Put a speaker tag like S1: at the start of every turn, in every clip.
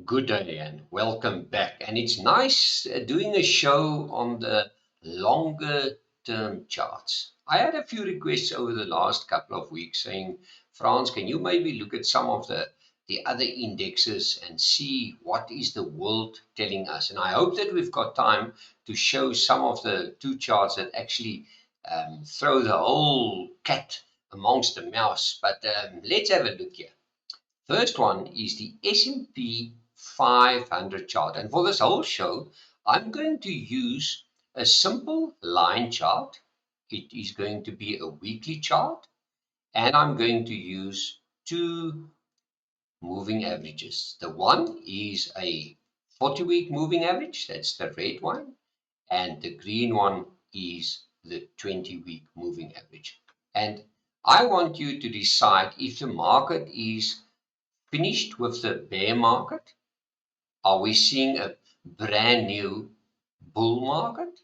S1: Good day and welcome back. And it's nice doing a show on the longer term charts. I had a few requests over the last couple of weeks saying, Frans, can you maybe look at some of the other indexes and see what is the world telling us? And I hope that we've got time to show some of the two charts that actually throw the whole cat amongst the mouse. But let's have a look here. First one is the S&P 500 chart. And for this whole show, I'm going to use a simple line chart. It is going to be a weekly chart. And I'm going to use two moving averages. The one is a 40-week moving average. That's the red one. And the green one is the 20-week moving average. And I want you to decide if the market is finished with the bear market? Are we seeing a brand new bull market?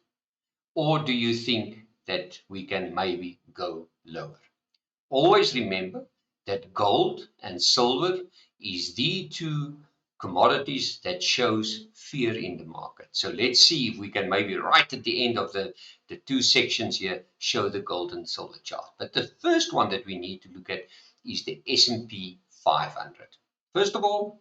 S1: Or do you think that we can maybe go lower? Always remember that gold and silver is the two commodities that shows fear in the market. So let's see if we can maybe right at the end of the two sections here show the gold and silver chart. But the first one that we need to look at is the S&P 500. First of all,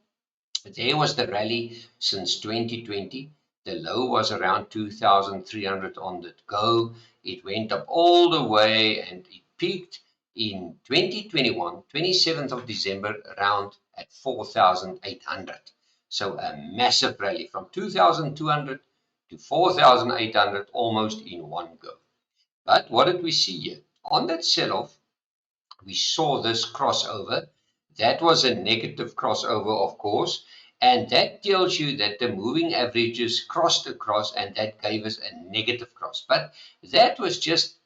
S1: there was the rally since 2020. The low was around 2,300 on the go. It went up all the way and it peaked in 2021, 27th of December, around at 4,800. So a massive rally from 2,200 to 4,800 almost in one go. But what did we see here? On that sell-off, we saw this crossover. That was a negative crossover, of course, and that tells you that the moving averages crossed across and that gave us a negative cross. But that was just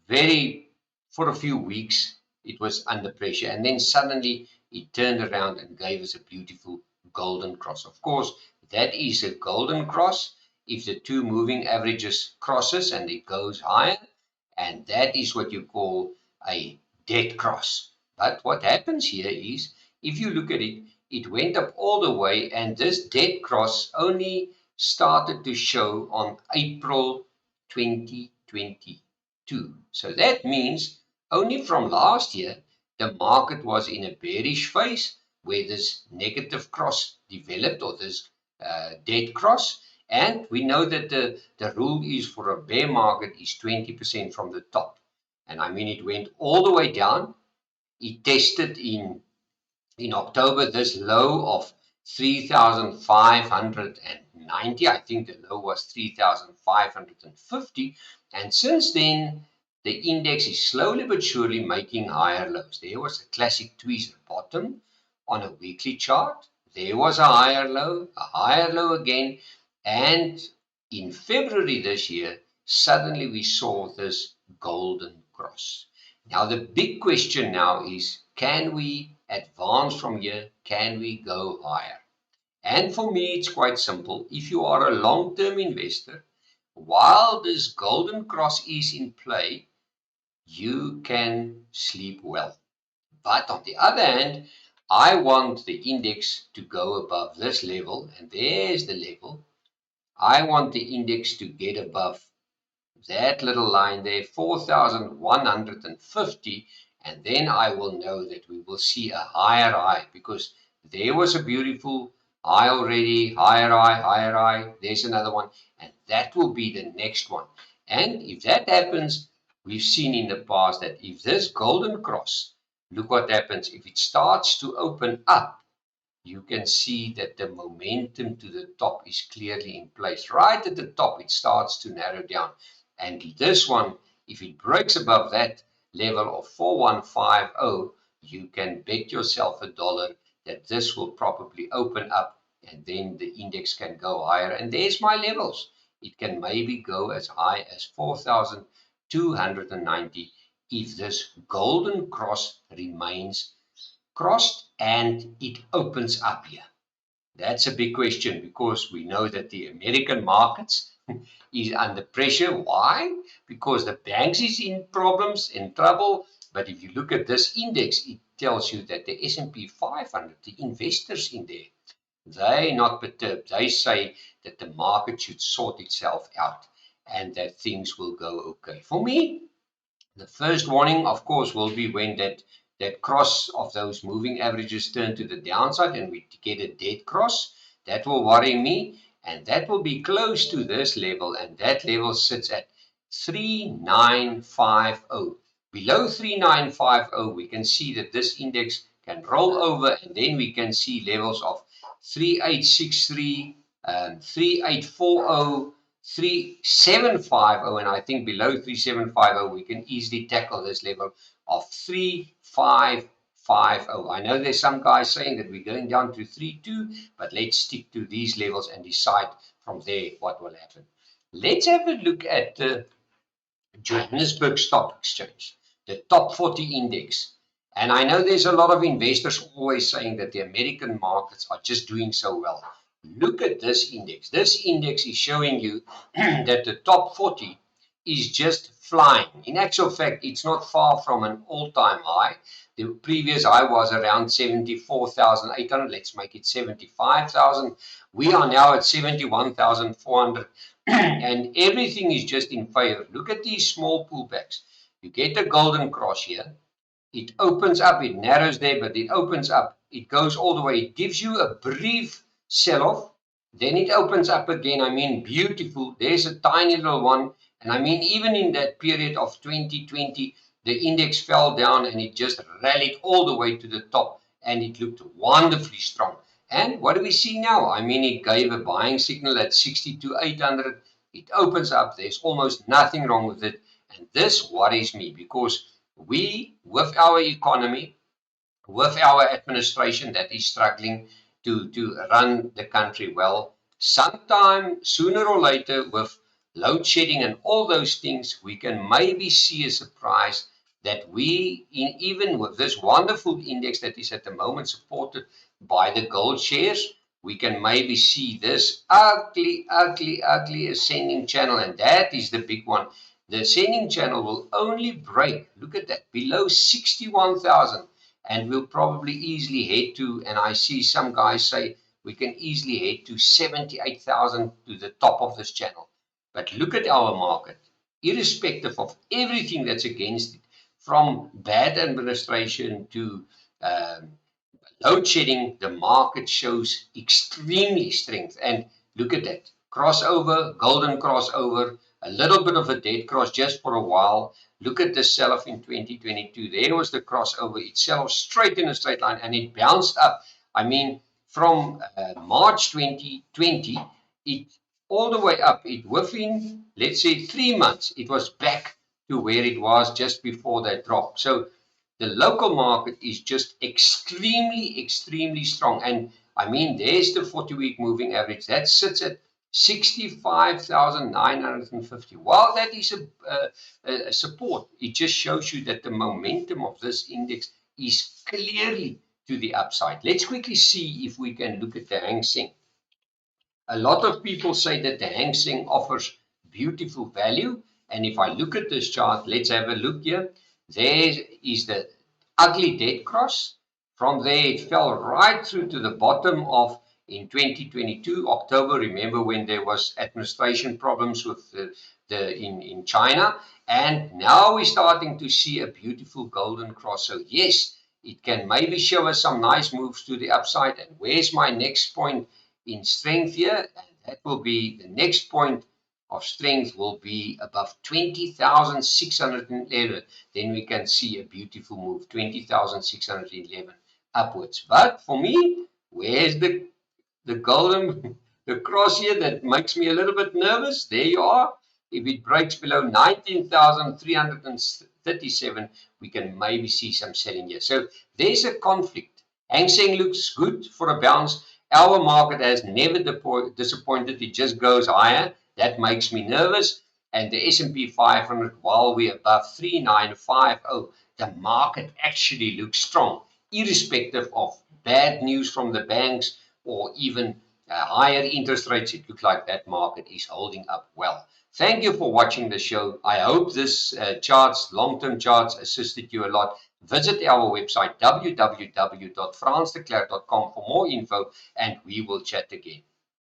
S1: very, for a few weeks, it was under pressure, and then suddenly it turned around and gave us a beautiful golden cross. Of course, that is a golden cross if the two moving averages crosses and it goes higher, and that is what you call a dead cross. But what happens here is, if you look at it, it went up all the way, and this dead cross only started to show on April 2022. So that means only from last year, the market was in a bearish phase where this negative cross developed, or this dead cross. And we know that the rule is for a bear market is 20% from the top. And I mean, it went all the way down. It tested in October this low of 3,590. I think the low was 3,550. And since then, the index is slowly but surely making higher lows. There was a classic tweezer bottom on a weekly chart. There was a higher low again. And in February this year, suddenly we saw this golden cross. Now, the big question now is, can we advance from here? Can we go higher? And for me, it's quite simple. If you are a long-term investor, while this golden cross is in play, you can sleep well. But on the other hand, I want the index to go above this level, and there's the level. I want the index to get above that little line there, 4,150, and then I will know that we will see a higher high, because there was a beautiful high already, higher high, there's another one, and that will be the next one. And if that happens, we've seen in the past that if this golden cross, look what happens, if it starts to open up, you can see that the momentum to the top is clearly in place. Right at the top, it starts to narrow down. And this one, if it breaks above that level of 4150, you can bet yourself $1 that this will probably open up, and then the index can go higher. And there's my levels. It can maybe go as high as 4,290 if this golden cross remains crossed and it opens up here. That's a big question, because we know that the American markets is under pressure. Why? Because the banks is in problems, in trouble. But if you look at this index, it tells you that the S&P 500, the investors in there, They're not perturbed. They say that the market should sort itself out and that things will go okay. For me, the first warning, of course, will be when that cross of those moving averages turn to the downside and we get a dead cross. That will worry me, and that will be close to this level, and that level sits at 3950. Below 3950, we can see that this index can roll over, and then we can see levels of 3863, 3840, 3750, and I think below 3750 we can easily tackle this level of 3550. I know there's some guys saying that we're going down to 32, but let's stick to these levels and decide from there what will happen. Let's have a look at the Johannesburg Stock Exchange, the top 40 index. And I know there's a lot of investors always saying that the American markets are just doing so well. Look at this index. This index is showing you that the top 40 is just flying. In actual fact, it's not far from an all-time high. The previous high was around 74,800. Let's make it 75,000. We are now at 71,400. And everything is just in favor. Look at these small pullbacks. You get a golden cross here. It opens up, it narrows there, but it opens up. It goes all the way. It gives you a brief sell-off. Then it opens up again. I mean, beautiful. There's a tiny little one. And I mean, even in that period of 2020, the index fell down and it just rallied all the way to the top. And it looked wonderfully strong. And what do we see now? I mean, it gave a buying signal at 62,800. It opens up. There's almost nothing wrong with it. And this worries me because we, with our economy, with our administration that is struggling to run the country well, sometime sooner or later, with load shedding and all those things, we can maybe see a surprise that we, even with this wonderful index that is at the moment supported by the gold shares, we can maybe see this ugly, ugly, ugly ascending channel, and that is the big one. The ascending channel will only break, look at that, below 61,000, and we'll probably easily head to, and I see some guys say we can easily head to 78,000 to the top of this channel. But look at our market, irrespective of everything that's against it, from bad administration to load shedding, the market shows extremely strength. And look at that. Crossover, golden crossover, a little bit of a dead cross just for a while. Look at the sell-off in 2022. There was the crossover. It sell off straight in a straight line and it bounced up. I mean, from March 2020, it all the way up. It within, let's say, 3 months, it was back to where it was just before that drop. So the local market is just extremely, extremely strong. And I mean, there's the 40-week moving average that sits at 65,950. While that is a support, it just shows you that the momentum of this index is clearly to the upside. Let's quickly see if we can look at the Hang Seng. A lot of people say that the Hang Seng offers beautiful value. And if I look at this chart, let's have a look here. There is the ugly dead cross. From there, it fell right through to the bottom of, in 2022, October, remember when there was administration problems with in China. And now we're starting to see a beautiful golden cross. So yes, it can maybe show us some nice moves to the upside. And where's my next point in strength here? And that will be the next point of strength will be above 20,611. Then we can see a beautiful move, 20,611 upwards. But for me, where's the golden, the cross here that makes me a little bit nervous? There you are. If it breaks below 19,337, we can maybe see some selling here. So there's a conflict. Hang Seng looks good for a bounce. Our market has never disappointed. It just goes higher. That makes me nervous. And the SP 500, while we're above 3950, the market actually looks strong, irrespective of bad news from the banks or even higher interest rates. It looks like that market is holding up well. Thank you for watching the show. I hope this charts, long-term charts, assisted you a lot. Visit our website www.fransdeklerk.com for more info, and we will chat again.